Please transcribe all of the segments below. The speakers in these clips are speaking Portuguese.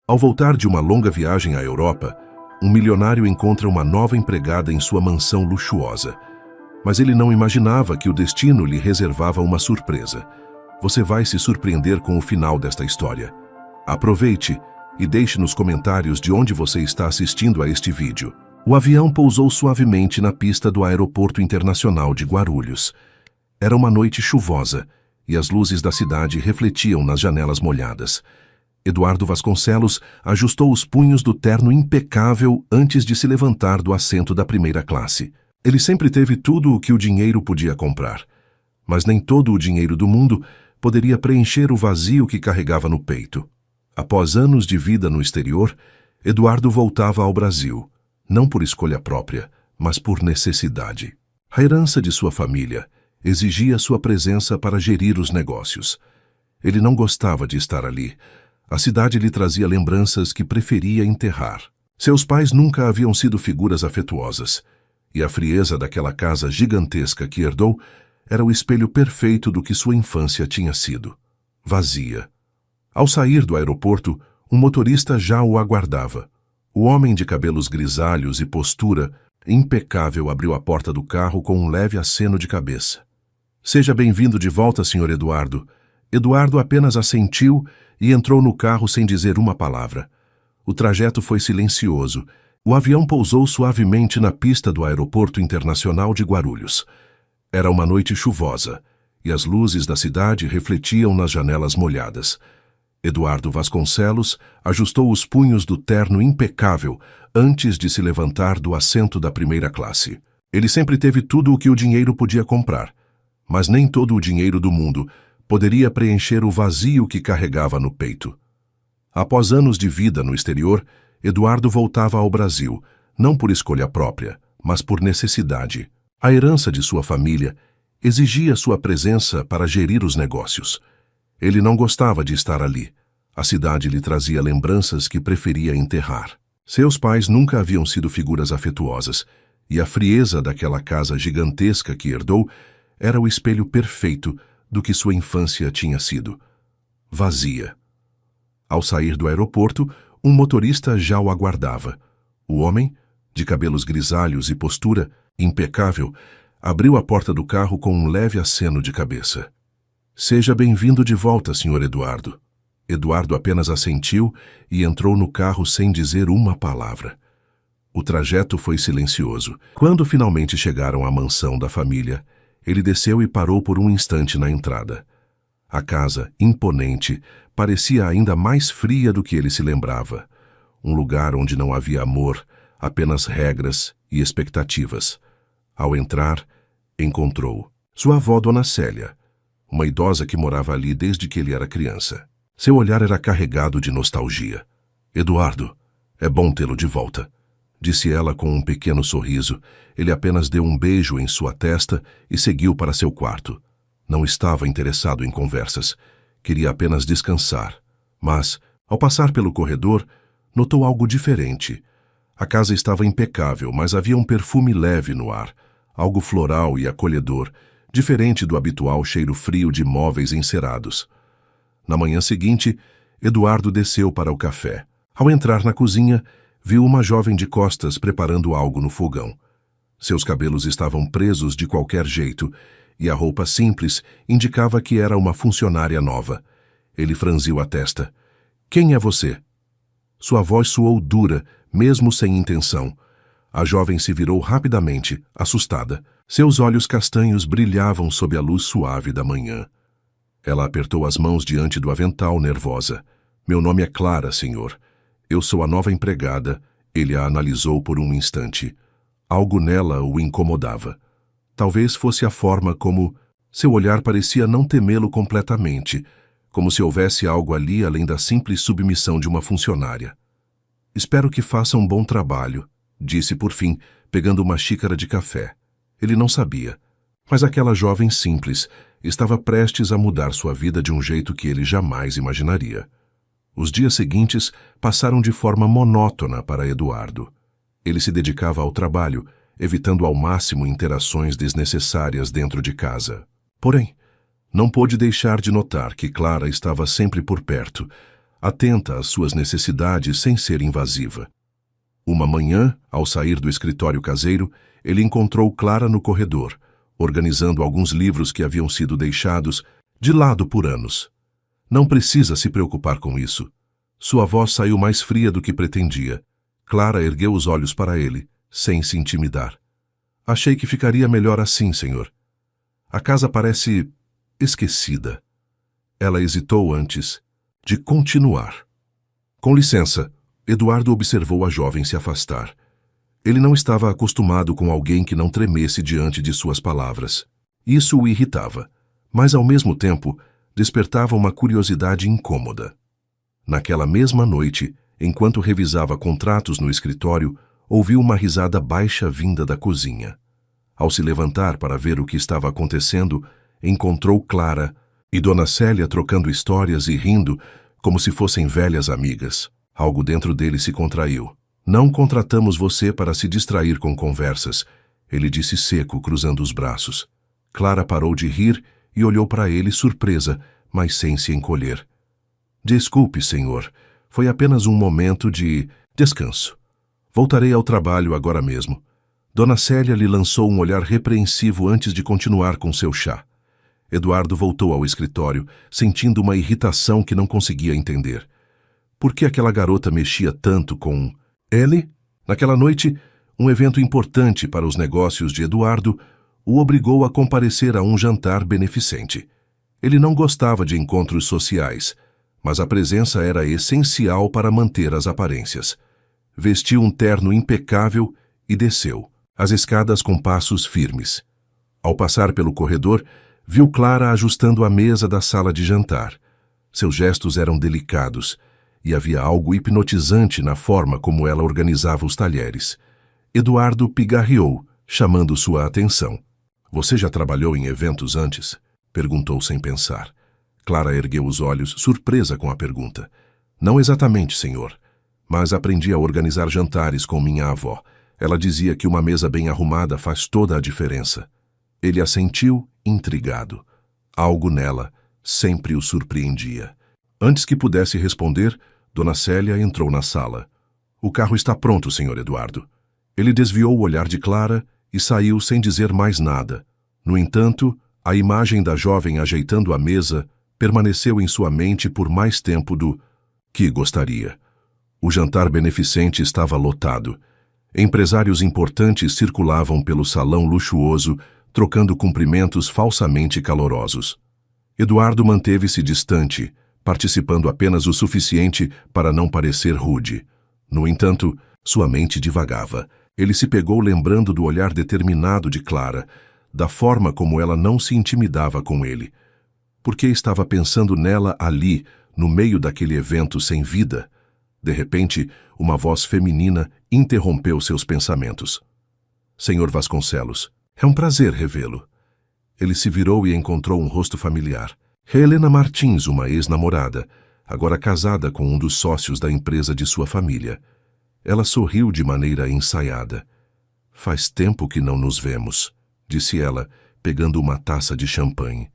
Ao voltar de uma longa viagem à Europa, um milionário encontra uma nova empregada em sua mansão luxuosa. Mas ele não imaginava que o destino lhe reservava uma surpresa. Você vai se surpreender com o final desta história. Aproveite e deixe nos comentários de onde você está assistindo a este vídeo. O avião pousou suavemente na pista do Aeroporto Internacional de Guarulhos. Era uma noite chuvosa e as luzes da cidade refletiam nas janelas molhadas. Eduardo Vasconcelos ajustou os punhos do terno impecável antes de se levantar do assento da primeira classe. Ele sempre teve tudo o que o dinheiro podia comprar, mas nem todo o dinheiro do mundo poderia preencher o vazio que carregava no peito. Após anos de vida no exterior, Eduardo voltava ao Brasil, não por escolha própria, mas por necessidade. A herança de sua família exigia sua presença para gerir os negócios. Ele não gostava de estar ali. A cidade lhe trazia lembranças que preferia enterrar. Seus pais nunca haviam sido figuras afetuosas, e a frieza daquela casa gigantesca que herdou era o espelho perfeito do que sua infância tinha sido. Vazia. Ao sair do aeroporto, um motorista já o aguardava. O homem de cabelos grisalhos e postura impecável abriu a porta do carro com um leve aceno de cabeça. "Seja bem-vindo de volta, Sr. Eduardo." Eduardo apenas assentiu e entrou no carro sem dizer uma palavra. O trajeto foi silencioso. O avião pousou suavemente na pista do Aeroporto Internacional de Guarulhos. Era uma noite chuvosa, e as luzes da cidade refletiam nas janelas molhadas. Eduardo Vasconcelos ajustou os punhos do terno impecável antes de se levantar do assento da primeira classe. Ele sempre teve tudo o que o dinheiro podia comprar, mas nem todo o dinheiro do mundo poderia preencher o vazio que carregava no peito. Após anos de vida no exterior, Eduardo voltava ao Brasil, não por escolha própria, mas por necessidade. A herança de sua família exigia sua presença para gerir os negócios. Ele não gostava de estar ali. A cidade lhe trazia lembranças que preferia enterrar. Seus pais nunca haviam sido figuras afetuosas, e a frieza daquela casa gigantesca que herdou era o espelho perfeito do que sua infância tinha sido. Vazia. Ao sair do aeroporto, um motorista já o aguardava. O homem, de cabelos grisalhos e postura impecável, abriu a porta do carro com um leve aceno de cabeça. "Seja bem-vindo de volta, Sr. Eduardo." Eduardo apenas assentiu e entrou no carro sem dizer uma palavra. O trajeto foi silencioso. Quando finalmente chegaram à mansão da família, ele desceu e parou por um instante na entrada. A casa, imponente, parecia ainda mais fria do que ele se lembrava. Um lugar onde não havia amor, apenas regras e expectativas. Ao entrar, encontrou sua avó, Dona Célia, uma idosa que morava ali desde que ele era criança. Seu olhar era carregado de nostalgia. "Eduardo, é bom tê-lo de volta", disse ela com um pequeno sorriso. Ele apenas deu um beijo em sua testa e seguiu para seu quarto. Não estava interessado em conversas. Queria apenas descansar. Mas, ao passar pelo corredor, notou algo diferente. A casa estava impecável, mas havia um perfume leve no ar, algo floral e acolhedor, diferente do habitual cheiro frio de móveis encerados. Na manhã seguinte, Eduardo desceu para o café. Ao entrar na cozinha, viu uma jovem de costas preparando algo no fogão. Seus cabelos estavam presos de qualquer jeito, e a roupa simples indicava que era uma funcionária nova. Ele franziu a testa. "Quem é você?" Sua voz soou dura, mesmo sem intenção. A jovem se virou rapidamente, assustada. Seus olhos castanhos brilhavam sob a luz suave da manhã. Ela apertou as mãos diante do avental, nervosa. "Meu nome é Clara, senhor. Eu sou a nova empregada." Ele a analisou por um instante. Algo nela o incomodava. Talvez fosse a forma como... Seu olhar parecia não temê-lo completamente, como se houvesse algo ali além da simples submissão de uma funcionária. "Espero que faça um bom trabalho", disse por fim, pegando uma xícara de café. Ele não sabia, mas aquela jovem simples estava prestes a mudar sua vida de um jeito que ele jamais imaginaria. Os dias seguintes passaram de forma monótona para Eduardo. Ele se dedicava ao trabalho, evitando ao máximo interações desnecessárias dentro de casa. Porém, não pôde deixar de notar que Clara estava sempre por perto, atenta às suas necessidades sem ser invasiva. Uma manhã, ao sair do escritório caseiro, ele encontrou Clara no corredor, organizando alguns livros que haviam sido deixados de lado por anos. Não precisa se preocupar com isso. Sua voz saiu mais fria do que pretendia. Clara ergueu os olhos para ele, sem se intimidar. Achei que ficaria melhor assim, senhor. A casa parece esquecida. Ela hesitou antes de continuar. Com licença, Eduardo observou a jovem se afastar. Ele não estava acostumado com alguém que não tremesse diante de suas palavras. Isso o irritava, mas ao mesmo tempo despertava uma curiosidade incômoda. Naquela mesma noite, enquanto revisava contratos no escritório, ouviu uma risada baixa vinda da cozinha. Ao se levantar para ver o que estava acontecendo, encontrou Clara e Dona Célia trocando histórias e rindo como se fossem velhas amigas. Algo dentro dele se contraiu. Não contratamos você para se distrair com conversas, ele disse seco, cruzando os braços. Clara parou de rir e olhou para ele surpresa, mas sem se encolher. Desculpe, senhor. Foi apenas um momento de descanso. Voltarei ao trabalho agora mesmo. Dona Célia lhe lançou um olhar repreensivo antes de continuar com seu chá. Eduardo voltou ao escritório, sentindo uma irritação que não conseguia entender. Por que aquela garota mexia tanto com ele? Naquela noite, um evento importante para os negócios de Eduardo o obrigou a comparecer a um jantar beneficente. Ele não gostava de encontros sociais, mas a presença era essencial para manter as aparências. Vestiu um terno impecável e desceu as escadas com passos firmes. Ao passar pelo corredor, viu Clara ajustando a mesa da sala de jantar. Seus gestos eram delicados, e havia algo hipnotizante na forma como ela organizava os talheres. Eduardo pigarreou, chamando sua atenção. Você já trabalhou em eventos antes? Perguntou sem pensar. Clara ergueu os olhos, surpresa com a pergunta. Não exatamente, senhor, mas aprendi a organizar jantares com minha avó. Ela dizia que uma mesa bem arrumada faz toda a diferença. Ele assentiu, intrigado. Algo nela sempre o surpreendia. Antes que pudesse responder, Dona Célia entrou na sala. O carro está pronto, senhor Eduardo. Ele desviou o olhar de Clara e saiu sem dizer mais nada. No entanto, a imagem da jovem ajeitando a mesa permaneceu em sua mente por mais tempo do que gostaria. O jantar beneficente estava lotado. Empresários importantes circulavam pelo salão luxuoso, trocando cumprimentos falsamente calorosos. Eduardo manteve-se distante, participando apenas o suficiente para não parecer rude. No entanto, sua mente divagava. Ele se pegou lembrando do olhar determinado de Clara, da forma como ela não se intimidava com ele. Por que estava pensando nela ali, no meio daquele evento sem vida? De repente, uma voz feminina interrompeu seus pensamentos. Senhor Vasconcelos, é um prazer revê-lo. Ele se virou e encontrou um rosto familiar. Helena Martins, uma ex-namorada, agora casada com um dos sócios da empresa de sua família. Ela sorriu de maneira ensaiada. Faz tempo que não nos vemos, disse ela, pegando uma taça de champanhe.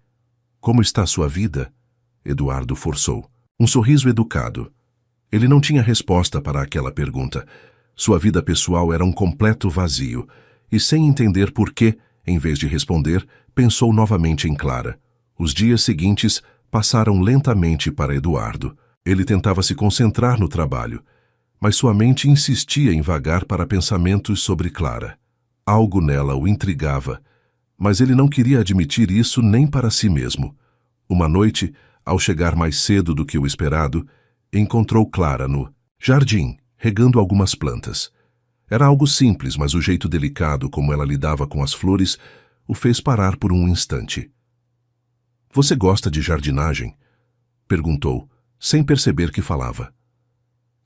Como está sua vida? Eduardo forçou. Um sorriso educado. Ele não tinha resposta para aquela pergunta. Sua vida pessoal era um completo vazio, e sem entender por quê, em vez de responder, pensou novamente em Clara. Os dias seguintes passaram lentamente para Eduardo. Ele tentava se concentrar no trabalho, mas sua mente insistia em vagar para pensamentos sobre Clara. Algo nela o intrigava, mas ele não queria admitir isso nem para si mesmo. Uma noite, ao chegar mais cedo do que o esperado, encontrou Clara no jardim, regando algumas plantas. Era algo simples, mas o jeito delicado como ela lidava com as flores o fez parar por um instante. Você gosta de jardinagem? Perguntou, sem perceber que falava.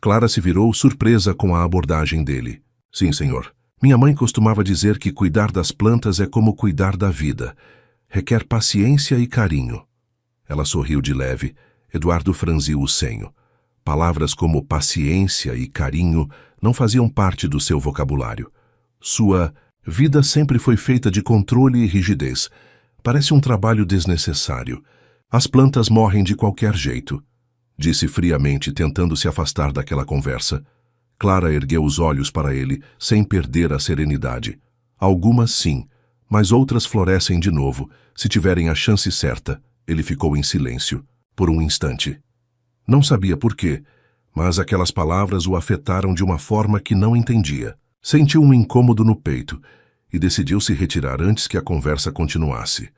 Clara se virou surpresa com a abordagem dele. Sim, senhor. Minha mãe costumava dizer que cuidar das plantas é como cuidar da vida. Requer paciência e carinho. Ela sorriu de leve. Eduardo franziu o senho. Palavras como paciência e carinho não faziam parte do seu vocabulário. Sua vida sempre foi feita de controle e rigidez. Parece um trabalho desnecessário. As plantas morrem de qualquer jeito. disse friamente, tentando se afastar daquela conversa. Clara ergueu os olhos para ele, sem perder a serenidade. Algumas sim, mas outras florescem de novo, se tiverem a chance certa. Ele ficou em silêncio, por um instante. Não sabia por quê, mas aquelas palavras o afetaram de uma forma que não entendia. Sentiu um incômodo no peito e decidiu se retirar antes que a conversa continuasse.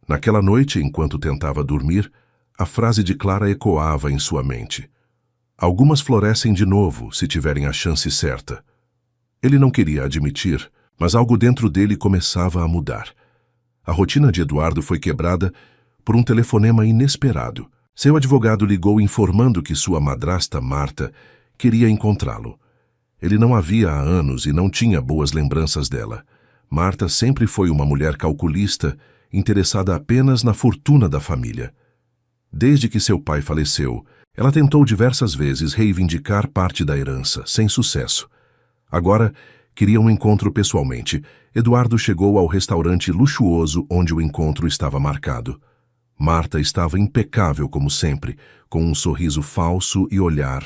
Naquela noite, enquanto tentava dormir, a frase de Clara ecoava em sua mente. Algumas florescem de novo, se tiverem a chance certa. Ele não queria admitir, mas algo dentro dele começava a mudar. A rotina de Eduardo foi quebrada por um telefonema inesperado. Seu advogado ligou informando que sua madrasta, Marta, queria encontrá-lo. Ele não a via há anos e não tinha boas lembranças dela. Marta sempre foi uma mulher calculista, interessada apenas na fortuna da família. Desde que seu pai faleceu, ela tentou diversas vezes reivindicar parte da herança, sem sucesso. Agora, queria um encontro pessoalmente. Eduardo chegou ao restaurante luxuoso onde o encontro estava marcado. Marta estava impecável como sempre, com um sorriso falso e olhar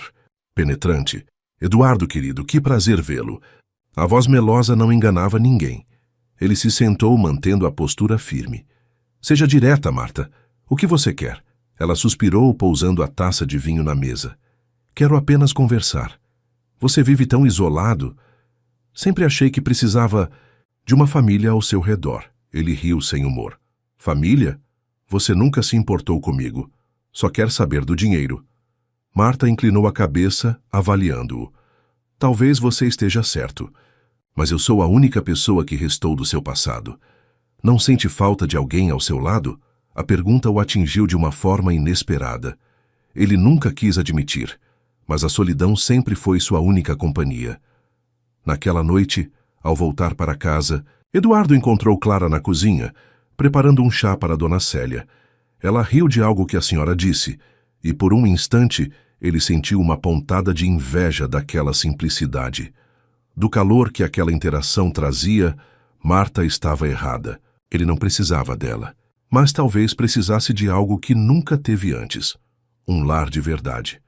penetrante. Eduardo, querido, que prazer vê-lo. A voz melosa não enganava ninguém. Ele se sentou mantendo a postura firme. Seja direta, Marta. O que você quer? Ela suspirou, pousando a taça de vinho na mesa. Quero apenas conversar. Você vive tão isolado. Sempre achei que precisava de uma família ao seu redor. Ele riu sem humor. Família? Você nunca se importou comigo. Só quer saber do dinheiro. Marta inclinou a cabeça, avaliando-o. Talvez você esteja certo, mas eu sou a única pessoa que restou do seu passado. Não sente falta de alguém ao seu lado? A pergunta o atingiu de uma forma inesperada. Ele nunca quis admitir, mas a solidão sempre foi sua única companhia. Naquela noite, ao voltar para casa, Eduardo encontrou Clara na cozinha, preparando um chá para Dona Célia. Ela riu de algo que a senhora disse, e por um instante ele sentiu uma pontada de inveja daquela simplicidade. Do calor que aquela interação trazia, Marta estava errada. Ele não precisava dela, mas talvez precisasse de algo que nunca teve antes. Um lar de verdade.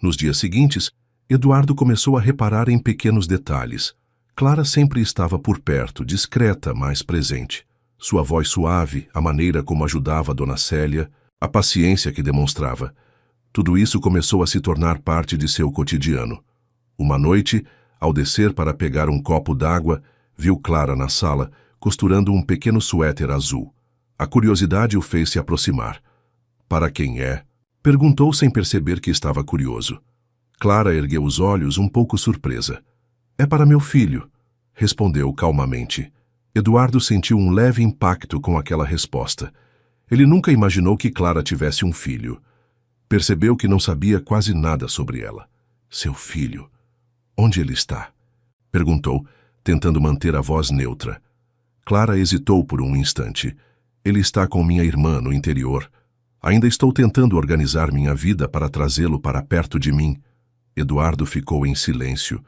Nos dias seguintes, Eduardo começou a reparar em pequenos detalhes. Clara sempre estava por perto, discreta, mas presente. Sua voz suave, a maneira como ajudava Dona Célia, a paciência que demonstrava. Tudo isso começou a se tornar parte de seu cotidiano. Uma noite, ao descer para pegar um copo d'água, viu Clara na sala, costurando um pequeno suéter azul. A curiosidade o fez se aproximar. Para quem é? Perguntou sem perceber que estava curioso. Clara ergueu os olhos, um pouco surpresa. É para meu filho, respondeu calmamente. Eduardo sentiu um leve impacto com aquela resposta. Ele nunca imaginou que Clara tivesse um filho. Percebeu que não sabia quase nada sobre ela. Seu filho. Onde ele está? Perguntou, tentando manter a voz neutra. Clara hesitou por um instante. Ele está com minha irmã no interior. Ainda estou tentando organizar minha vida para trazê-lo para perto de mim. Eduardo ficou em silêncio.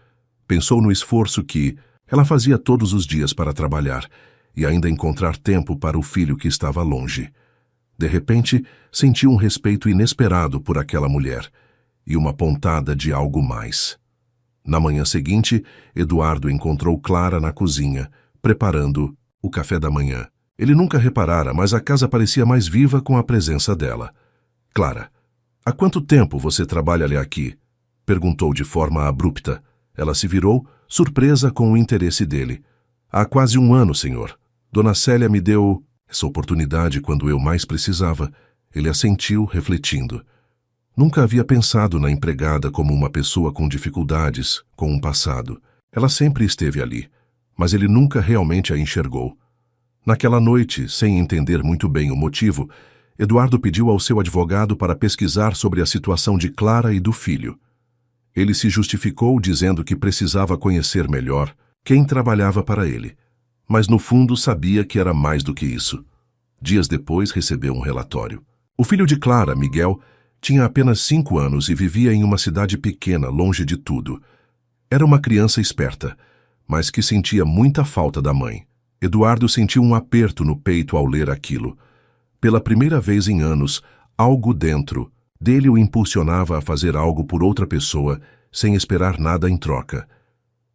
Pensou no esforço que ela fazia todos os dias para trabalhar e ainda encontrar tempo para o filho que estava longe. De repente, sentiu um respeito inesperado por aquela mulher e uma pontada de algo mais. Na manhã seguinte, Eduardo encontrou Clara na cozinha, preparando o café da manhã. Ele nunca reparara, mas a casa parecia mais viva com a presença dela. Clara, há quanto tempo você trabalha ali aqui? Perguntou de forma abrupta. Ela se virou, surpresa com o interesse dele. Há quase 1 ano, senhor. Dona Célia me deu essa oportunidade quando eu mais precisava. Ele assentiu, refletindo. Nunca havia pensado na empregada como uma pessoa com dificuldades, com um passado. Ela sempre esteve ali, mas ele nunca realmente a enxergou. Naquela noite, sem entender muito bem o motivo, Eduardo pediu ao seu advogado para pesquisar sobre a situação de Clara e do filho. Ele se justificou dizendo que precisava conhecer melhor quem trabalhava para ele, mas no fundo sabia que era mais do que isso. Dias depois recebeu um relatório. O filho de Clara, Miguel, tinha apenas 5 anos e vivia em uma cidade pequena, longe de tudo. Era uma criança esperta, mas que sentia muita falta da mãe. Eduardo sentiu um aperto no peito ao ler aquilo. Pela primeira vez em anos, algo dentro Dele o impulsionava a fazer algo por outra pessoa, sem esperar nada em troca.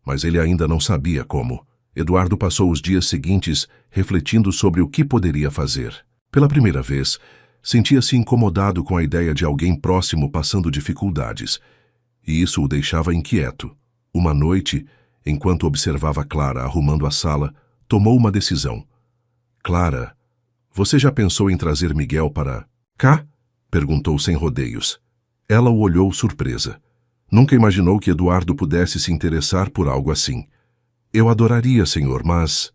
Mas ele ainda não sabia como. Eduardo passou os dias seguintes refletindo sobre o que poderia fazer. Pela primeira vez, sentia-se incomodado com a ideia de alguém próximo passando dificuldades, e isso o deixava inquieto. Uma noite, enquanto observava Clara arrumando a sala, tomou uma decisão. Clara, você já pensou em trazer Miguel para cá? Perguntou sem rodeios. Ela o olhou surpresa. Nunca imaginou que Eduardo pudesse se interessar por algo assim. Eu adoraria, senhor, mas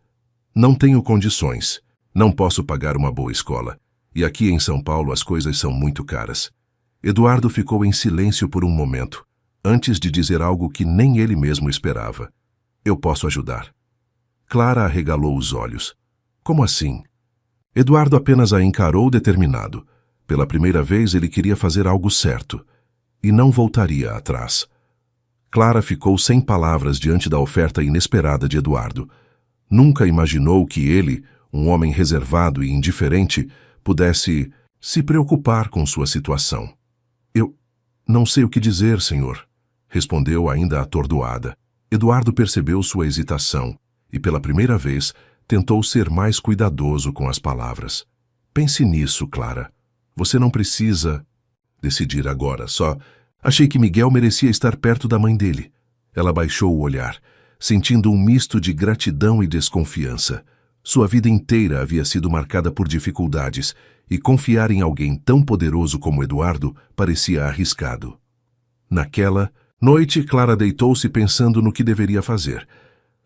não tenho condições. Não posso pagar uma boa escola. E aqui em São Paulo as coisas são muito caras. Eduardo ficou em silêncio por um momento, antes de dizer algo que nem ele mesmo esperava. Eu posso ajudar. Clara arregalou os olhos. Como assim? Eduardo apenas a encarou determinado. Pela primeira vez ele queria fazer algo certo. E não voltaria atrás. Clara ficou sem palavras diante da oferta inesperada de Eduardo. Nunca imaginou que ele, um homem reservado e indiferente, pudesse se preocupar com sua situação. Eu não sei o que dizer, senhor, respondeu ainda atordoada. Eduardo percebeu sua hesitação e, pela primeira vez, tentou ser mais cuidadoso com as palavras. Pense nisso, Clara. Você não precisa decidir agora, só achei que Miguel merecia estar perto da mãe dele. Ela baixou o olhar, sentindo um misto de gratidão e desconfiança. Sua vida inteira havia sido marcada por dificuldades, e confiar em alguém tão poderoso como Eduardo parecia arriscado. Naquela noite, Clara deitou-se pensando no que deveria fazer.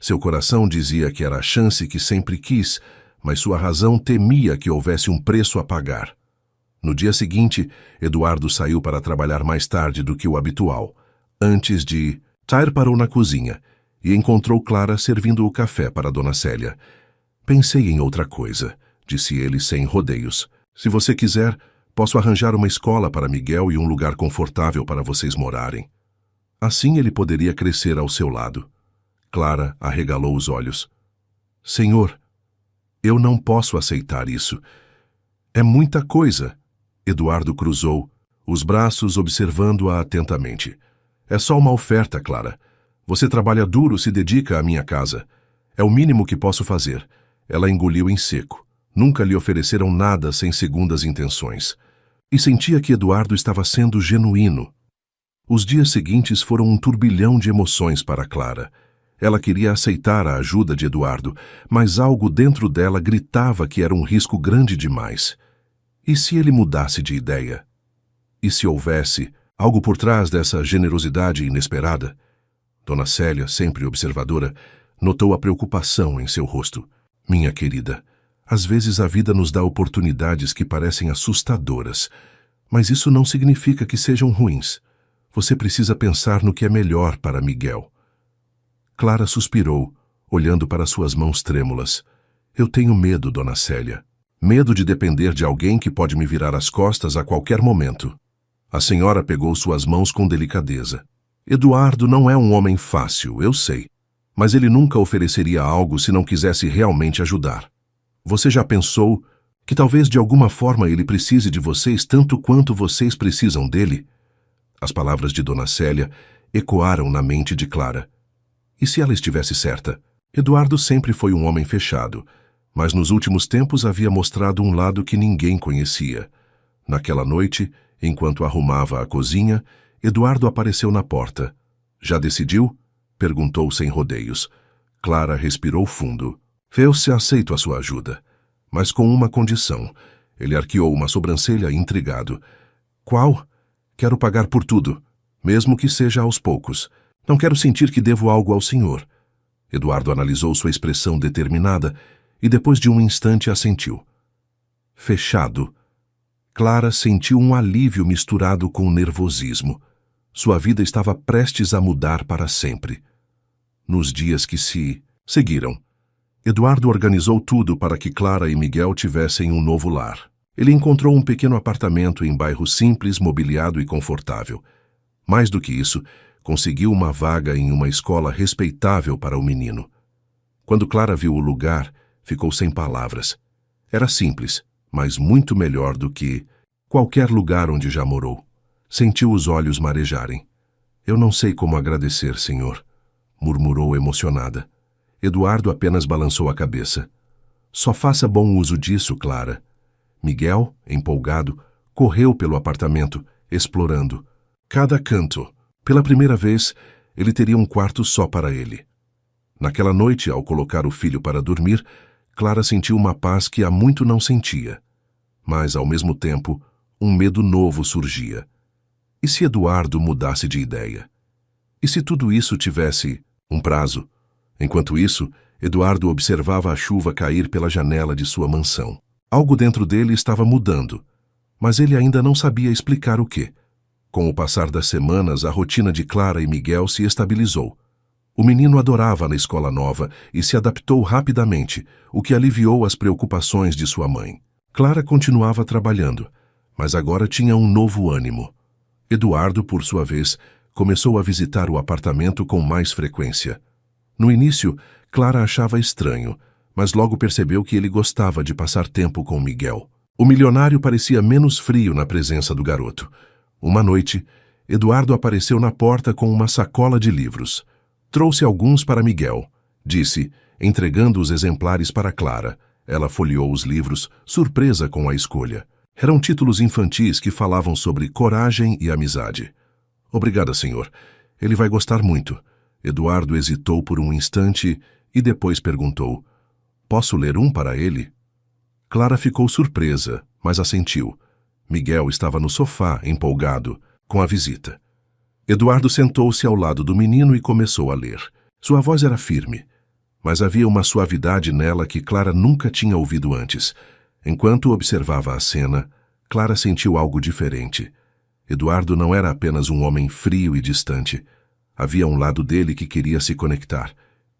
Seu coração dizia que era a chance que sempre quis, mas sua razão temia que houvesse um preço a pagar. No dia seguinte, Eduardo saiu para trabalhar mais tarde do que o habitual. Antes de sair, parou na cozinha e encontrou Clara servindo o café para Dona Célia. Pensei em outra coisa, disse ele sem rodeios. Se você quiser, posso arranjar uma escola para Miguel e um lugar confortável para vocês morarem. Assim ele poderia crescer ao seu lado. Clara arregalou os olhos. Senhor, eu não posso aceitar isso. É muita coisa. Eduardo cruzou os braços observando-a atentamente. É só uma oferta, Clara. Você trabalha duro, se dedica à minha casa. É o mínimo que posso fazer. Ela engoliu em seco. Nunca lhe ofereceram nada sem segundas intenções. E sentia que Eduardo estava sendo genuíno. Os dias seguintes foram um turbilhão de emoções para Clara. Ela queria aceitar a ajuda de Eduardo, mas algo dentro dela gritava que era um risco grande demais. E se ele mudasse de ideia? E se houvesse algo por trás dessa generosidade inesperada? Dona Célia, sempre observadora, notou a preocupação em seu rosto. Minha querida, às vezes a vida nos dá oportunidades que parecem assustadoras, mas isso não significa que sejam ruins. Você precisa pensar no que é melhor para Miguel. Clara suspirou, olhando para suas mãos trêmulas. Eu tenho medo, Dona Célia. Medo de depender de alguém que pode me virar as costas a qualquer momento. A senhora pegou suas mãos com delicadeza. Eduardo não é um homem fácil, eu sei. Mas ele nunca ofereceria algo se não quisesse realmente ajudar. Você já pensou que talvez de alguma forma ele precise de vocês tanto quanto vocês precisam dele? As palavras de Dona Célia ecoaram na mente de Clara. E se ela estivesse certa? Eduardo sempre foi um homem fechado, mas nos últimos tempos havia mostrado um lado que ninguém conhecia. Naquela noite, enquanto arrumava a cozinha, Eduardo apareceu na porta. Já decidiu? Perguntou sem rodeios. Clara respirou fundo. Eu se aceito a sua ajuda, mas com uma condição. Ele arqueou uma sobrancelha intrigado. Qual? Quero pagar por tudo, mesmo que seja aos poucos. Não quero sentir que devo algo ao senhor. Eduardo analisou sua expressão determinada e depois de um instante assentiu. Fechado. Clara sentiu um alívio misturado com nervosismo. Sua vida estava prestes a mudar para sempre. Nos dias que se seguiram, Eduardo organizou tudo para que Clara e Miguel tivessem um novo lar. Ele encontrou um pequeno apartamento em bairro simples, mobiliado e confortável. Mais do que isso, conseguiu uma vaga em uma escola respeitável para o menino. Quando Clara viu o lugar, ficou sem palavras. Era simples, mas muito melhor do que qualquer lugar onde já morou. Sentiu os olhos marejarem. Eu não sei como agradecer, senhor, murmurou emocionada. Eduardo apenas balançou a cabeça. Só faça bom uso disso, Clara. Miguel, empolgado, correu pelo apartamento, explorando cada canto. Pela primeira vez, ele teria um quarto só para ele. Naquela noite, ao colocar o filho para dormir, Clara sentiu uma paz que há muito não sentia. Mas, ao mesmo tempo, um medo novo surgia. E se Eduardo mudasse de ideia? E se tudo isso tivesse um prazo? Enquanto isso, Eduardo observava a chuva cair pela janela de sua mansão. Algo dentro dele estava mudando, mas ele ainda não sabia explicar o quê. Com o passar das semanas, a rotina de Clara e Miguel se estabilizou. O menino adorava na escola nova e se adaptou rapidamente, o que aliviou as preocupações de sua mãe. Clara continuava trabalhando, mas agora tinha um novo ânimo. Eduardo, por sua vez, começou a visitar o apartamento com mais frequência. No início, Clara achava estranho, mas logo percebeu que ele gostava de passar tempo com Miguel. O milionário parecia menos frio na presença do garoto. Uma noite, Eduardo apareceu na porta com uma sacola de livros. Trouxe alguns para Miguel, disse, entregando os exemplares para Clara. Ela folheou os livros, surpresa com a escolha. Eram títulos infantis que falavam sobre coragem e amizade. Obrigada, senhor. Ele vai gostar muito. Eduardo hesitou por um instante e depois perguntou: posso ler um para ele? Clara ficou surpresa, mas assentiu. Miguel estava no sofá, empolgado, com a visita. Eduardo sentou-se ao lado do menino e começou a ler. Sua voz era firme, mas havia uma suavidade nela que Clara nunca tinha ouvido antes. Enquanto observava a cena, Clara sentiu algo diferente. Eduardo não era apenas um homem frio e distante. Havia um lado dele que queria se conectar.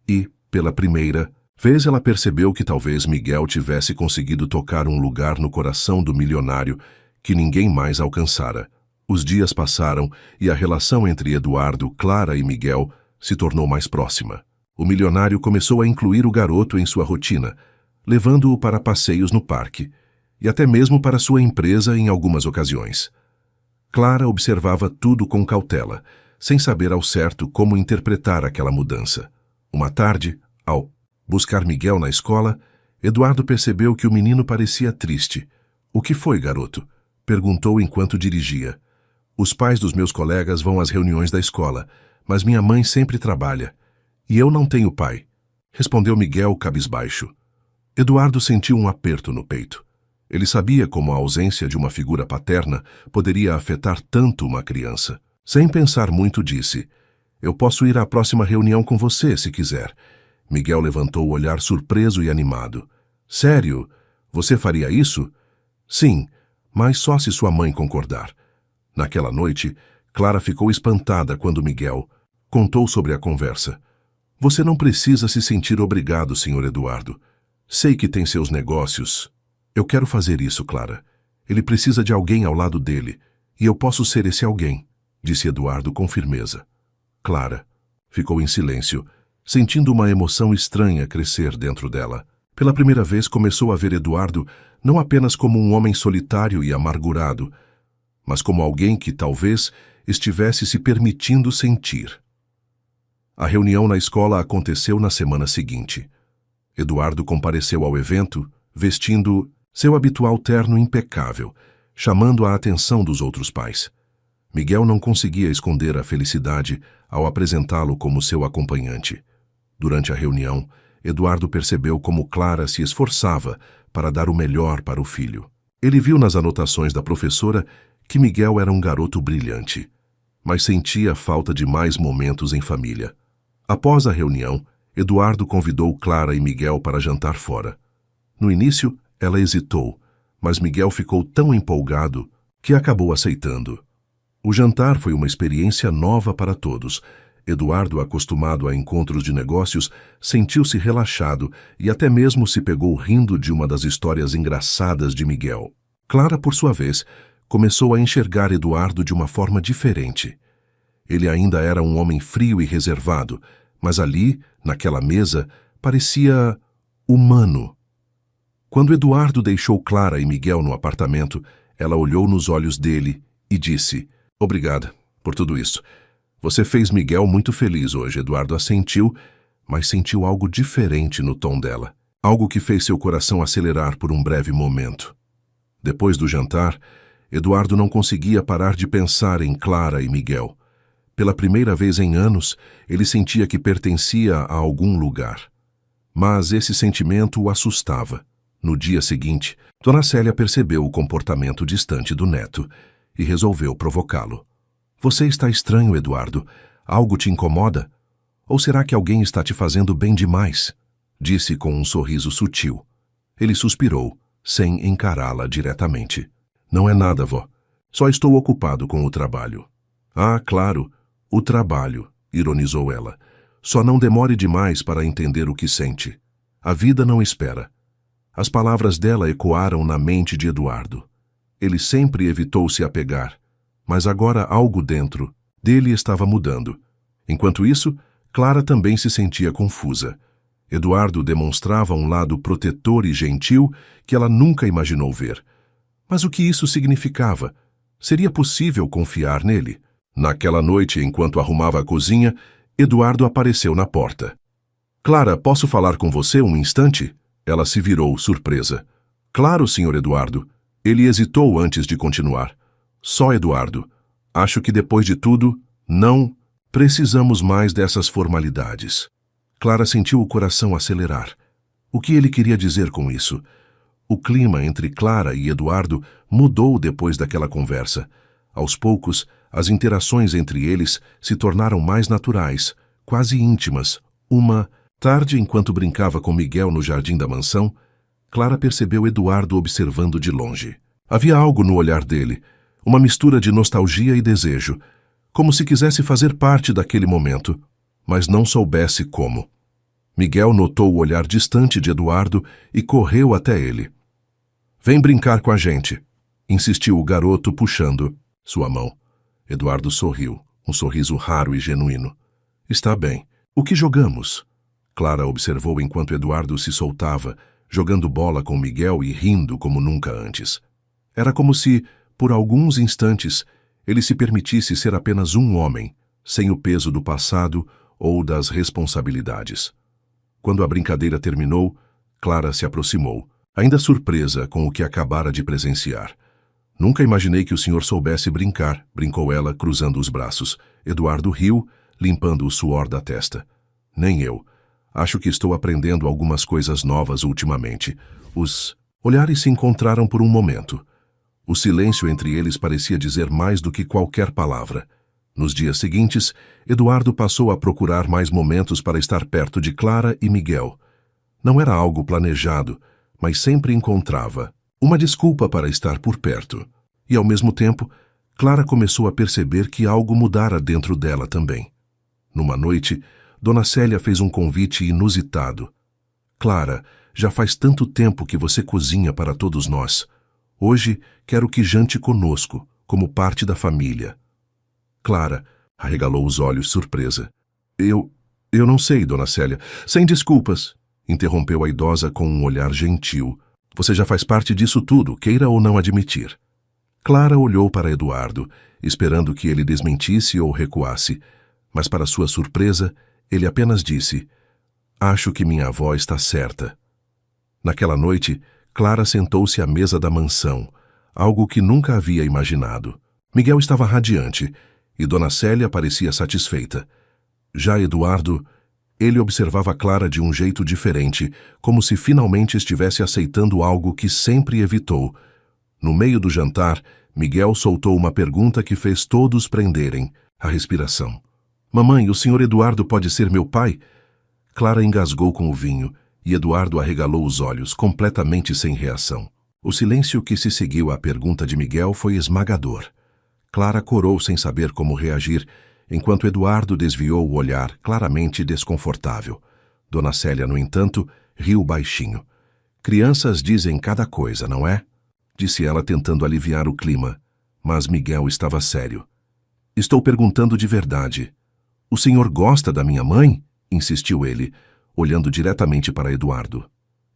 E, pela primeira vez, ela percebeu que talvez Miguel tivesse conseguido tocar um lugar no coração do milionário que ninguém mais alcançara. Os dias passaram e a relação entre Eduardo, Clara e Miguel se tornou mais próxima. O milionário começou a incluir o garoto em sua rotina, levando-o para passeios no parque, e até mesmo para sua empresa em algumas ocasiões. Clara observava tudo com cautela, sem saber ao certo como interpretar aquela mudança. Uma tarde, ao buscar Miguel na escola, Eduardo percebeu que o menino parecia triste. "O que foi, garoto?" perguntou enquanto dirigia. "Os pais dos meus colegas vão às reuniões da escola, mas minha mãe sempre trabalha. E eu não tenho pai", respondeu Miguel cabisbaixo. Eduardo sentiu um aperto no peito. Ele sabia como a ausência de uma figura paterna poderia afetar tanto uma criança. Sem pensar muito, disse: "Eu posso ir à próxima reunião com você, se quiser." Miguel levantou o olhar surpreso e animado. "Sério? Você faria isso?" "Sim, mas só se sua mãe concordar." Naquela noite, Clara ficou espantada quando Miguel contou sobre a conversa. "Você não precisa se sentir obrigado, Sr. Eduardo. Sei que tem seus negócios." "Eu quero fazer isso, Clara. Ele precisa de alguém ao lado dele, e eu posso ser esse alguém", disse Eduardo com firmeza. Clara ficou em silêncio, sentindo uma emoção estranha crescer dentro dela. Pela primeira vez começou a ver Eduardo não apenas como um homem solitário e amargurado, mas como alguém que talvez estivesse se permitindo sentir. A reunião na escola aconteceu na semana seguinte. Eduardo compareceu ao evento vestindo seu habitual terno impecável, chamando a atenção dos outros pais. Miguel não conseguia esconder a felicidade ao apresentá-lo como seu acompanhante. Durante a reunião, Eduardo percebeu como Clara se esforçava para dar o melhor para o filho. Ele viu nas anotações da professora que Miguel era um garoto brilhante, mas sentia falta de mais momentos em família. Após a reunião, Eduardo convidou Clara e Miguel para jantar fora. No início, ela hesitou, mas Miguel ficou tão empolgado que acabou aceitando. O jantar foi uma experiência nova para todos. Eduardo, acostumado a encontros de negócios, sentiu-se relaxado e até mesmo se pegou rindo de uma das histórias engraçadas de Miguel. Clara, por sua vez, começou a enxergar Eduardo de uma forma diferente. Ele ainda era um homem frio e reservado, mas ali, naquela mesa, parecia humano. Quando Eduardo deixou Clara e Miguel no apartamento, ela olhou nos olhos dele e disse: Obrigada por tudo isso. Você fez Miguel muito feliz hoje. Eduardo assentiu, mas sentiu algo diferente no tom dela. Algo que fez seu coração acelerar por um breve momento. Depois do jantar, Eduardo não conseguia parar de pensar em Clara e Miguel. Pela primeira vez em anos, ele sentia que pertencia a algum lugar. Mas esse sentimento o assustava. No dia seguinte, Dona Célia percebeu o comportamento distante do neto e resolveu provocá-lo. Você está estranho, Eduardo. Algo te incomoda? Ou será que alguém está te fazendo bem demais? Disse com um sorriso sutil. Ele suspirou, sem encará-la diretamente. Não é nada, vó. Só estou ocupado com o trabalho. Ah, claro, o trabalho, ironizou ela. Só não demore demais para entender o que sente. A vida não espera. As palavras dela ecoaram na mente de Eduardo. Ele sempre evitou se apegar, mas agora algo dentro dele estava mudando. Enquanto isso, Clara também se sentia confusa. Eduardo demonstrava um lado protetor e gentil que ela nunca imaginou ver. Mas o que isso significava? Seria possível confiar nele? Naquela noite, enquanto arrumava a cozinha, Eduardo apareceu na porta. Clara, posso falar com você um instante? Ela se virou, surpresa. Claro, Sr. Eduardo. Ele hesitou antes de continuar. Só Eduardo. Acho que depois de tudo, não precisamos mais dessas formalidades. Clara sentiu o coração acelerar. O que ele queria dizer com isso? O clima entre Clara e Eduardo mudou depois daquela conversa. Aos poucos, as interações entre eles se tornaram mais naturais, quase íntimas. Uma tarde, enquanto brincava com Miguel no jardim da mansão, Clara percebeu Eduardo observando de longe. Havia algo no olhar dele, uma mistura de nostalgia e desejo, como se quisesse fazer parte daquele momento, mas não soubesse como. Miguel notou o olhar distante de Eduardo e correu até ele. Vem brincar com a gente, insistiu o garoto puxando sua mão. Eduardo sorriu, um sorriso raro e genuíno. Está bem. O que jogamos? Clara observou enquanto Eduardo se soltava, jogando bola com Miguel e rindo como nunca antes. Era como se, por alguns instantes, ele se permitisse ser apenas um homem, sem o peso do passado ou das responsabilidades. Quando a brincadeira terminou, Clara se aproximou, ainda surpresa com o que acabara de presenciar. Nunca imaginei que o senhor soubesse brincar, brincou ela, cruzando os braços. Eduardo riu, limpando o suor da testa. Nem eu. Acho que estou aprendendo algumas coisas novas ultimamente. Os olhares se encontraram por um momento. O silêncio entre eles parecia dizer mais do que qualquer palavra. Nos dias seguintes, Eduardo passou a procurar mais momentos para estar perto de Clara e Miguel. Não era algo planejado, mas sempre encontrava uma desculpa para estar por perto. E, ao mesmo tempo, Clara começou a perceber que algo mudara dentro dela também. Numa noite, Dona Célia fez um convite inusitado. Clara, já faz tanto tempo que você cozinha para todos nós. Hoje quero que jante conosco, como parte da família. Clara arregalou os olhos, surpresa. Eu não sei, Dona Célia. Sem desculpas, interrompeu a idosa com um olhar gentil. Você já faz parte disso tudo, queira ou não admitir. Clara olhou para Eduardo, esperando que ele desmentisse ou recuasse, mas para sua surpresa, ele apenas disse: Acho que minha avó está certa. Naquela noite, Clara sentou-se à mesa da mansão, algo que nunca havia imaginado. Miguel estava radiante e Dona Célia parecia satisfeita. Já Eduardo, ele observava Clara de um jeito diferente, como se finalmente estivesse aceitando algo que sempre evitou. No meio do jantar, Miguel soltou uma pergunta que fez todos prenderem a respiração. Mamãe, o senhor Eduardo pode ser meu pai? Clara engasgou com o vinho e Eduardo arregalou os olhos, completamente sem reação. O silêncio que se seguiu à pergunta de Miguel foi esmagador. Clara corou sem saber como reagir, enquanto Eduardo desviou o olhar, claramente desconfortável. Dona Célia, no entanto, riu baixinho. Crianças dizem cada coisa, não é? Disse ela tentando aliviar o clima, mas Miguel estava sério. Estou perguntando de verdade. O senhor gosta da minha mãe? Insistiu ele, olhando diretamente para Eduardo.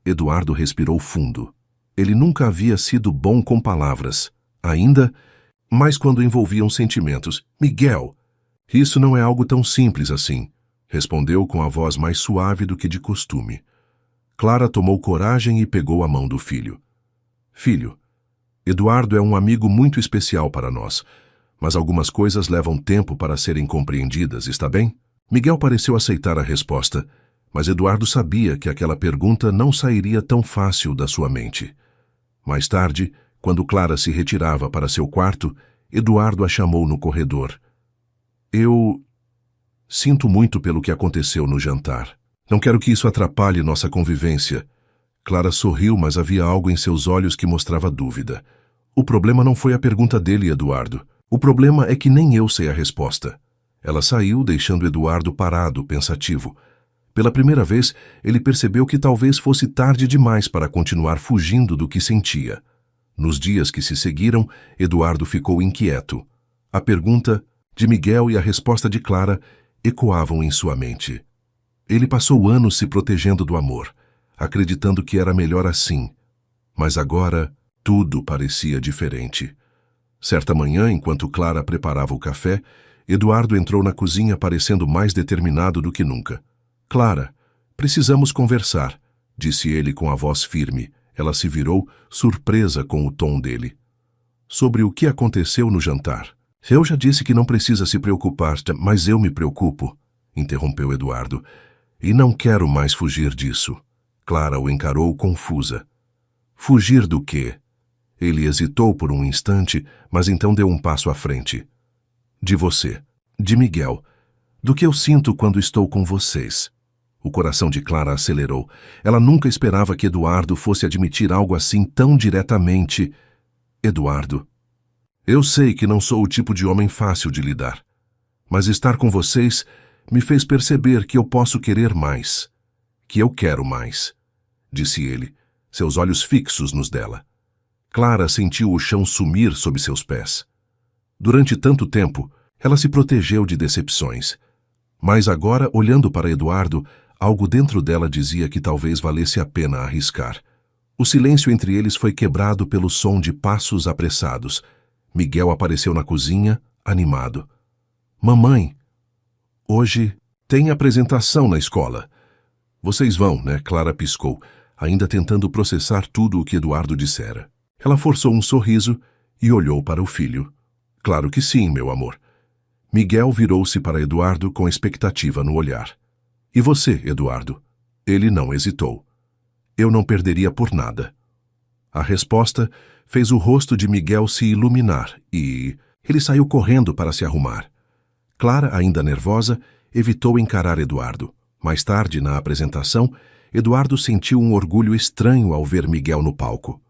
Eduardo respirou fundo. Ele nunca havia sido bom com palavras. Ainda, mais quando envolviam sentimentos. Miguel, isso não é algo tão simples assim, respondeu com a voz mais suave do que de costume. Clara tomou coragem e pegou a mão do filho. Filho, Eduardo é um amigo muito especial para nós, mas algumas coisas levam tempo para serem compreendidas, está bem? Miguel pareceu aceitar a resposta, mas Eduardo sabia que aquela pergunta não sairia tão fácil da sua mente. Mais tarde, quando Clara se retirava para seu quarto, Eduardo a chamou no corredor. Eu sinto muito pelo que aconteceu no jantar. Não quero que isso atrapalhe nossa convivência. Clara sorriu, mas havia algo em seus olhos que mostrava dúvida. O problema não foi a pergunta dele, Eduardo. O problema é que nem eu sei a resposta. Ela saiu, deixando Eduardo parado, pensativo. Pela primeira vez, ele percebeu que talvez fosse tarde demais para continuar fugindo do que sentia. Nos dias que se seguiram, Eduardo ficou inquieto. A pergunta de Miguel e a resposta de Clara ecoavam em sua mente. Ele passou anos se protegendo do amor, acreditando que era melhor assim. Mas agora, tudo parecia diferente. Certa manhã, enquanto Clara preparava o café, Eduardo entrou na cozinha parecendo mais determinado do que nunca. Clara, precisamos conversar, disse ele com a voz firme. Ela se virou, surpresa com o tom dele. Sobre o que aconteceu no jantar. Eu já disse que não precisa se preocupar, mas eu me preocupo, interrompeu Eduardo. E não quero mais fugir disso. Clara o encarou confusa. Fugir do quê? Ele hesitou por um instante, mas então deu um passo à frente. De você, de Miguel, do que eu sinto quando estou com vocês. O coração de Clara acelerou. Ela nunca esperava que Eduardo fosse admitir algo assim tão diretamente. Eduardo, eu sei que não sou o tipo de homem fácil de lidar, mas estar com vocês me fez perceber que eu posso querer mais, que eu quero mais, disse ele, seus olhos fixos nos dela. Clara sentiu o chão sumir sob seus pés. Durante tanto tempo, ela se protegeu de decepções. Mas agora, olhando para Eduardo, algo dentro dela dizia que talvez valesse a pena arriscar. O silêncio entre eles foi quebrado pelo som de passos apressados. Miguel apareceu na cozinha, animado. Mamãe, hoje tem apresentação na escola. Vocês vão, né? Clara piscou, ainda tentando processar tudo o que Eduardo dissera. Ela forçou um sorriso e olhou para o filho. Claro que sim, meu amor. Miguel virou-se para Eduardo com expectativa no olhar. E você, Eduardo? Ele não hesitou. Eu não perderia por nada. A resposta fez o rosto de Miguel se iluminar e ele saiu correndo para se arrumar. Clara, ainda nervosa, evitou encarar Eduardo. Mais tarde, na apresentação, Eduardo sentiu um orgulho estranho ao ver Miguel no palco.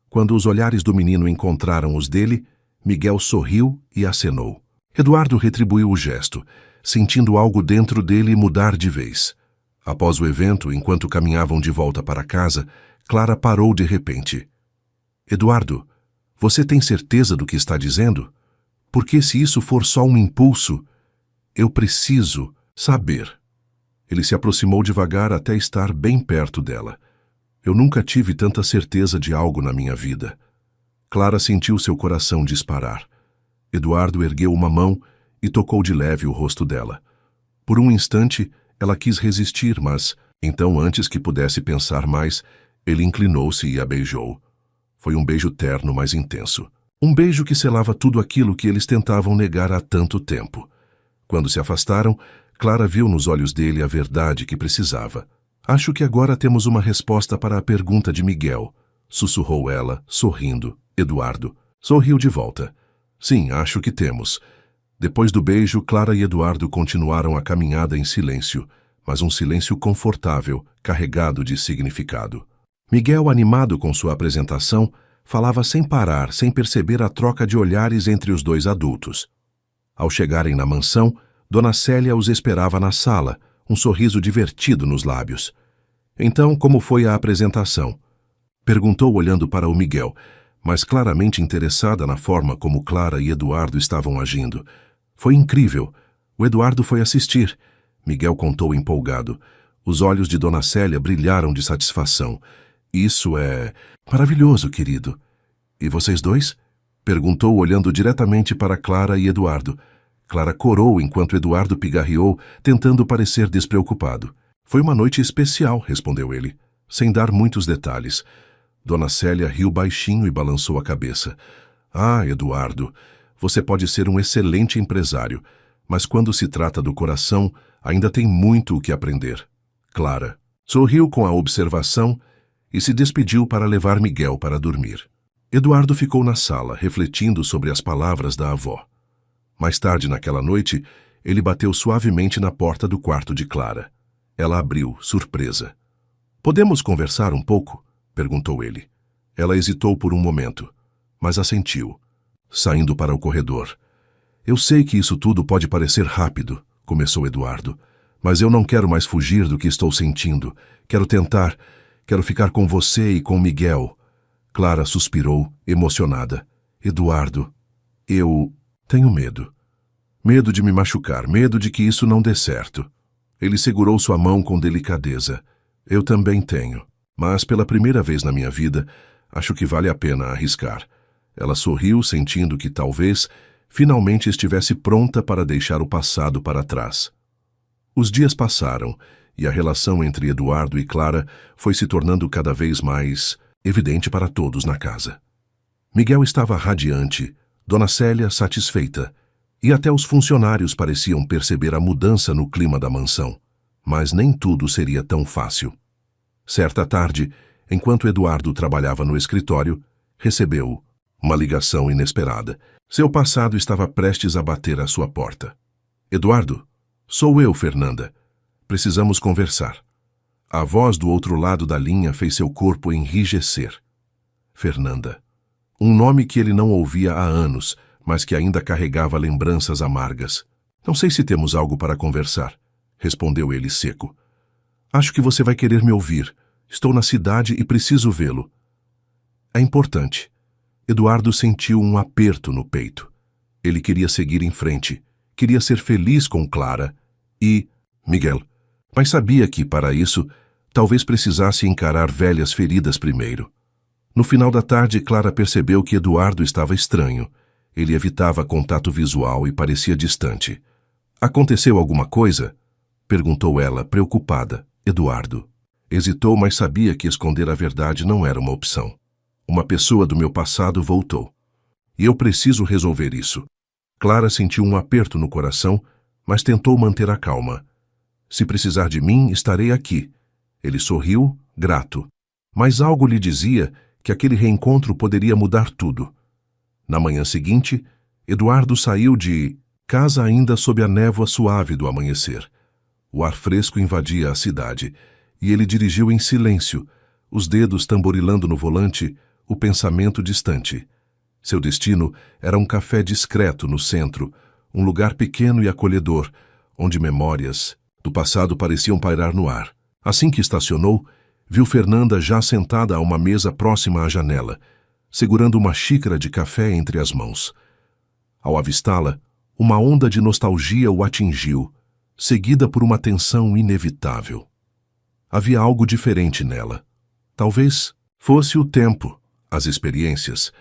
Quando os olhares do menino encontraram os dele, Miguel sorriu e acenou. Eduardo retribuiu o gesto, sentindo algo dentro dele mudar de vez. Após o evento, enquanto caminhavam de volta para casa, Clara parou de repente. Eduardo, você tem certeza do que está dizendo? Porque se isso for só um impulso, eu preciso saber. Ele se aproximou devagar até estar bem perto dela. Eu nunca tive tanta certeza de algo na minha vida. Clara sentiu seu coração disparar. Eduardo ergueu uma mão e tocou de leve o rosto dela. Por um instante, ela quis resistir, mas, então, antes que pudesse pensar mais, ele inclinou-se e a beijou. Foi um beijo terno, mas intenso. Um beijo que selava tudo aquilo que eles tentavam negar há tanto tempo. Quando se afastaram, Clara viu nos olhos dele a verdade que precisava. Acho que agora temos uma resposta para a pergunta de Miguel, sussurrou ela, sorrindo. Eduardo sorriu de volta. Sim, acho que temos. Depois do beijo, Clara e Eduardo continuaram a caminhada em silêncio, mas um silêncio confortável, carregado de significado. Miguel, animado com sua apresentação, falava sem parar, sem perceber a troca de olhares entre os dois adultos. Ao chegarem na mansão, Dona Célia os esperava na sala, um sorriso divertido nos lábios. Então, como foi a apresentação? Perguntou olhando para o Miguel, mas claramente interessada na forma como Clara e Eduardo estavam agindo. Foi incrível. O Eduardo foi assistir. Miguel contou empolgado. Os olhos de Dona Célia brilharam de satisfação. Isso é maravilhoso, querido. E vocês dois? Perguntou olhando diretamente para Clara e Eduardo. Clara corou enquanto Eduardo pigarreou, tentando parecer despreocupado. Foi uma noite especial, respondeu ele, sem dar muitos detalhes. Dona Célia riu baixinho e balançou a cabeça. Ah, Eduardo, você pode ser um excelente empresário, mas quando se trata do coração, ainda tem muito o que aprender. Clara sorriu com a observação e se despediu para levar Miguel para dormir. Eduardo ficou na sala, refletindo sobre as palavras da avó. Mais tarde naquela noite, ele bateu suavemente na porta do quarto de Clara. Ela abriu, surpresa. "Podemos conversar um pouco?" perguntou ele. Ela hesitou por um momento, mas assentiu, saindo para o corredor. "Eu sei que isso tudo pode parecer rápido", começou Eduardo, "mas eu não quero mais fugir do que estou sentindo. Quero ficar com você e com Miguel." Clara suspirou, emocionada. "Eduardo, eu tenho medo. Medo de me machucar, medo de que isso não dê certo." Ele segurou sua mão com delicadeza. "Eu também tenho, mas pela primeira vez na minha vida, acho que vale a pena arriscar." Ela sorriu, sentindo que talvez finalmente estivesse pronta para deixar o passado para trás. Os dias passaram e a relação entre Eduardo e Clara foi se tornando cada vez mais evidente para todos na casa. Miguel estava radiante, Dona Célia satisfeita, e até os funcionários pareciam perceber a mudança no clima da mansão. Mas nem tudo seria tão fácil. Certa tarde, enquanto Eduardo trabalhava no escritório, recebeu uma ligação inesperada. Seu passado estava prestes a bater à sua porta. "Eduardo, sou eu, Fernanda. Precisamos conversar." A voz do outro lado da linha fez seu corpo enrijecer. Fernanda. Um nome que ele não ouvia há anos, mas que ainda carregava lembranças amargas. "Não sei se temos algo para conversar", respondeu ele seco. "Acho que você vai querer me ouvir. Estou na cidade e preciso vê-lo." "É importante." Eduardo sentiu um aperto no peito. Ele queria seguir em frente, queria ser feliz com Clara e Miguel, mas sabia que, para isso, talvez precisasse encarar velhas feridas primeiro. No final da tarde, Clara percebeu que Eduardo estava estranho. Ele evitava contato visual e parecia distante. "Aconteceu alguma coisa?" perguntou ela, preocupada. Eduardo hesitou, mas sabia que esconder a verdade não era uma opção. "Uma pessoa do meu passado voltou. E eu preciso resolver isso." Clara sentiu um aperto no coração, mas tentou manter a calma. "Se precisar de mim, estarei aqui." Ele sorriu, grato. Mas algo lhe dizia que aquele reencontro poderia mudar tudo. Na manhã seguinte, Eduardo saiu de casa ainda sob a névoa suave do amanhecer. O ar fresco invadia a cidade, e ele dirigiu em silêncio, os dedos tamborilando no volante, o pensamento distante. Seu destino era um café discreto no centro, um lugar pequeno e acolhedor, onde memórias do passado pareciam pairar no ar. Assim que estacionou, viu Fernanda já sentada a uma mesa próxima à janela, segurando uma xícara de café entre as mãos. Ao avistá-la, uma onda de nostalgia o atingiu, seguida por uma tensão inevitável. Havia algo diferente nela. Talvez fosse o tempo, as experiências,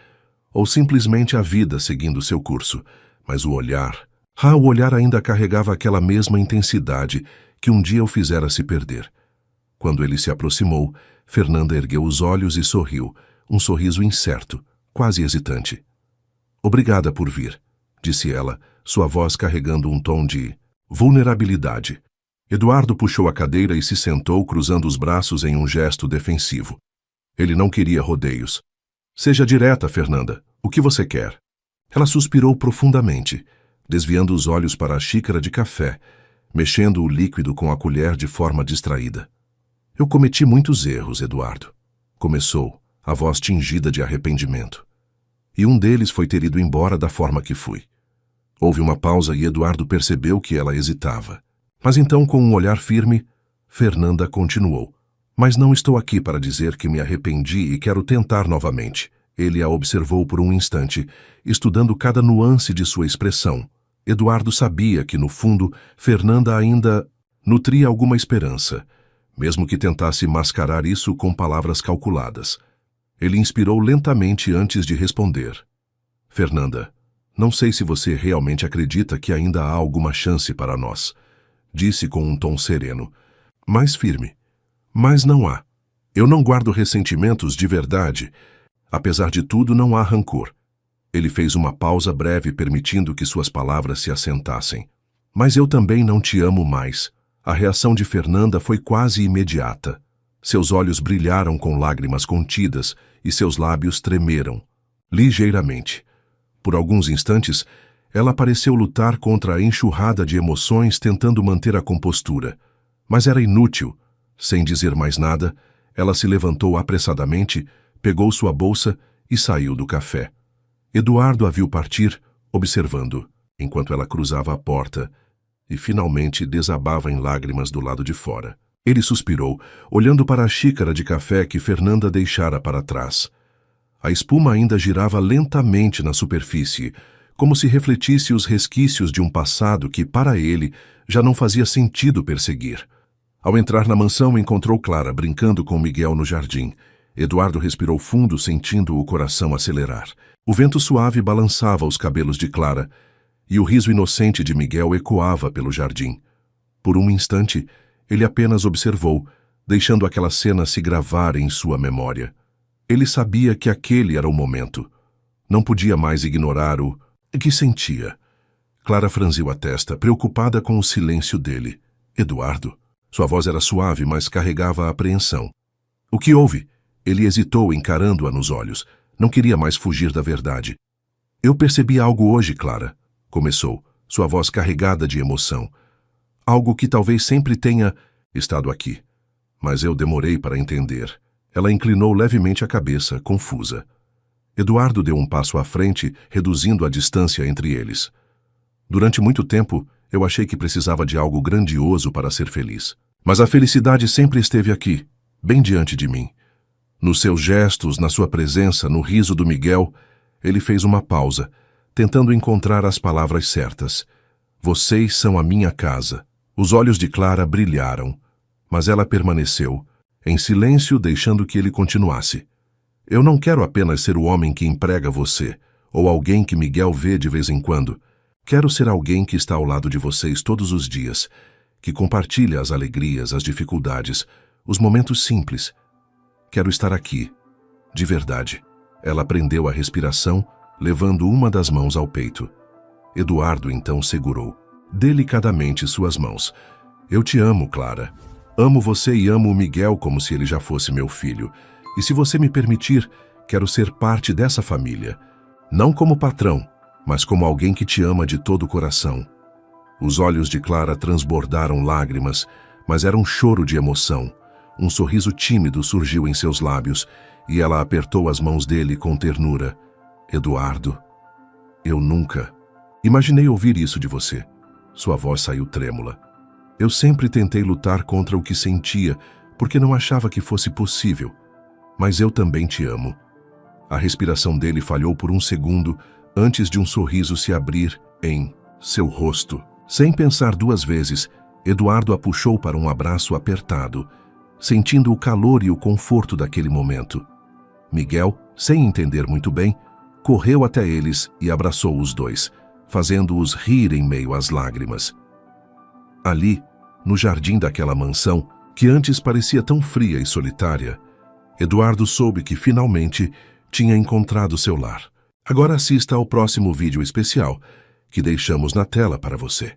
ou simplesmente a vida seguindo seu curso, mas o olhar ainda carregava aquela mesma intensidade que um dia o fizera se perder. Quando ele se aproximou, Fernanda ergueu os olhos e sorriu, um sorriso incerto, quase hesitante. "Obrigada por vir", disse ela, sua voz carregando um tom de vulnerabilidade. Eduardo puxou a cadeira e se sentou, cruzando os braços em um gesto defensivo. Ele não queria rodeios. "Seja direta, Fernanda. O que você quer?" Ela suspirou profundamente, desviando os olhos para a xícara de café, mexendo o líquido com a colher de forma distraída. "Eu cometi muitos erros, Eduardo", começou, a voz tingida de arrependimento. "E um deles foi ter ido embora da forma que fui." Houve uma pausa e Eduardo percebeu que ela hesitava. Mas então, com um olhar firme, Fernanda continuou. "Mas não estou aqui para dizer que me arrependi e quero tentar novamente." Ele a observou por um instante, estudando cada nuance de sua expressão. Eduardo sabia que, no fundo, Fernanda ainda nutria alguma esperança, mesmo que tentasse mascarar isso com palavras calculadas. Ele inspirou lentamente antes de responder. Fernanda, não sei se você realmente acredita que ainda há alguma chance para nós, disse com um tom sereno, mas firme. Mas não há. Eu não guardo ressentimentos de verdade. Apesar de tudo, não há rancor. Ele fez uma pausa breve, permitindo que suas palavras se assentassem. Mas eu também não te amo mais. A reação de Fernanda foi quase imediata. Seus olhos brilharam com lágrimas contidas e seus lábios tremeram, ligeiramente. Por alguns instantes, ela pareceu lutar contra a enxurrada de emoções, tentando manter a compostura. Mas era inútil. Sem dizer mais nada, ela se levantou apressadamente, pegou sua bolsa e saiu do café. Eduardo a viu partir, observando, enquanto ela cruzava a porta e finalmente desabava em lágrimas do lado de fora. Ele suspirou, olhando para a xícara de café que Fernanda deixara para trás. A espuma ainda girava lentamente na superfície, como se refletisse os resquícios de um passado que, para ele, já não fazia sentido perseguir. Ao entrar na mansão, encontrou Clara brincando com Miguel no jardim. Eduardo respirou fundo, sentindo o coração acelerar. O vento suave balançava os cabelos de Clara, e o riso inocente de Miguel ecoava pelo jardim. Por um instante, ele apenas observou, deixando aquela cena se gravar em sua memória. Ele sabia que aquele era o momento. Não podia mais ignorar o que sentia. Clara franziu a testa, preocupada com o silêncio dele. Eduardo. Sua voz era suave, mas carregava a apreensão. O que houve? Ele hesitou, encarando-a nos olhos. Não queria mais fugir da verdade. Eu percebi algo hoje, Clara, começou, sua voz carregada de emoção. Algo que talvez sempre tenha estado aqui. Mas eu demorei para entender. Ela inclinou levemente a cabeça, confusa. Eduardo deu um passo à frente, reduzindo a distância entre eles. Durante muito tempo, eu achei que precisava de algo grandioso para ser feliz. Mas a felicidade sempre esteve aqui, bem diante de mim. Nos seus gestos, na sua presença, no riso do Miguel, ele fez uma pausa, tentando encontrar as palavras certas. Vocês são a minha casa. Os olhos de Clara brilharam, mas ela permaneceu, em silêncio, deixando que ele continuasse. Eu não quero apenas ser o homem que emprega você, ou alguém que Miguel vê de vez em quando. Quero ser alguém que está ao lado de vocês todos os dias, que compartilha as alegrias, as dificuldades, os momentos simples. Quero estar aqui, de verdade. Ela prendeu a respiração, levando uma das mãos ao peito. Eduardo então segurou delicadamente suas mãos. Eu te amo, Clara. Amo você e amo o Miguel como se ele já fosse meu filho. E se você me permitir, quero ser parte dessa família. Não como patrão, mas como alguém que te ama de todo o coração. Os olhos de Clara transbordaram lágrimas, mas era um choro de emoção. Um sorriso tímido surgiu em seus lábios, e ela apertou as mãos dele com ternura. Eduardo, eu nunca imaginei ouvir isso de você. Sua voz saiu trêmula. Eu sempre tentei lutar contra o que sentia, porque não achava que fosse possível. Mas eu também te amo. A respiração dele falhou por um segundo, antes de um sorriso se abrir em seu rosto. Sem pensar duas vezes, Eduardo a puxou para um abraço apertado, sentindo o calor e o conforto daquele momento. Miguel, sem entender muito bem, correu até eles e abraçou os dois, fazendo-os rir em meio às lágrimas. Ali, no jardim daquela mansão, que antes parecia tão fria e solitária, Eduardo soube que finalmente tinha encontrado seu lar. Agora assista ao próximo vídeo especial que deixamos na tela para você.